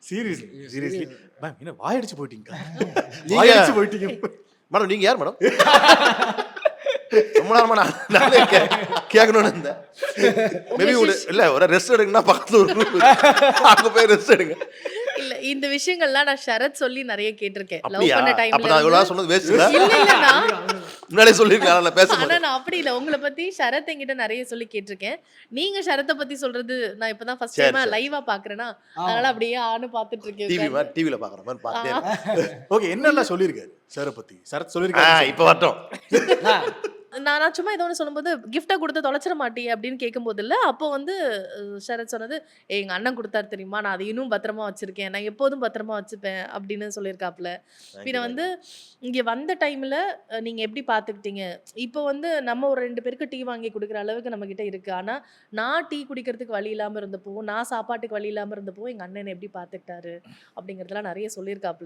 Seriously ma'am என்ன வாயடிச்சு போயிட்டீங்க, நீங்க வாயடிச்சு போயிட்டீங்க. மேடம் நீங்க யார் மேடம்? ரொம்ப நேரமா நானே கேட்கணும்னு இருந்தேன். மேபி இல்ல ஒரு ரெஸ்ட் எடுங்கன்னா பக்கத்துல ஒரு ரூம் அங்க போய் ரெஸ்ட் எடுங்க. இல்ல இந்த விஷயங்கள்லாம் நான் ஷரத் சொல்லி நிறைய கேட்டிருக்கேன். லவ் அப்படியா? பண்ண அப்ப டைம்ல நான் இவ்வளவு சொன்னது வேஸ்ட் இல்ல. இல்ல முன்னாடியே சொல்லிருக்கலாம் நான் பேச ஆனா நான் அப்படி இல்ல. உங்களை பத்தி ஷரத் என்கிட்ட நிறைய சொல்லி கேட்டிருக்கேன். நீங்க ஷரத்தை பத்தி சொல்றது நான் இப்பதான் ஃபர்ஸ்ட் சரி, டைமா சரி. லைவா பாக்குறேன்னா, அதனால அப்படியே ஆன்னு பாத்துட்டு இருக்கேன் டிவி உட்கார்ந்து. மாதிரி டிவில பாக்குற மாதிரி பார்த்தேன். ஓகே, என்னெல்லாம் சொல்லியிருக்காரு சாரை பத்தி? சரத் சொல்லியிருக்காரு. இப்ப வரட்டும். நான் சும்மா ஏதோ ஒன்று சொல்லும்போது கிஃப்டா கொடுத்து தொலைச்சிட மாட்டியே அப்படின்னு கேட்கும்போது இல்ல, அப்போ வந்து ஷரத் சொன்னது, எங்க அண்ணன் கொடுத்தாரு தெரியுமா, நான் அதை இன்னும் பத்திரமா வச்சிருக்கேன், நான் எப்போதும் பத்திரமா வச்சுப்பேன் அப்படின்னு சொல்லியிருக்காப்ல. பின்ன வந்து இங்க வந்த டைம்ல நீங்க எப்படி பாத்துக்கிட்டீங்க? இப்போ வந்து நம்ம ஒரு 2 பேருக்கு டீ வாங்கி குடுக்குற அளவுக்கு நம்ம கிட்ட இருக்கு. ஆனா நான் டீ குடிக்கிறதுக்கு வழி இல்லாம இருந்தப்போ, நான் சாப்பாட்டுக்கு வழி இல்லாம இருந்தப்போ எங்க அண்ணன் எப்படி பாத்துக்கிட்டாரு அப்படிங்கறதெல்லாம் நிறைய சொல்லியிருக்காப்ல.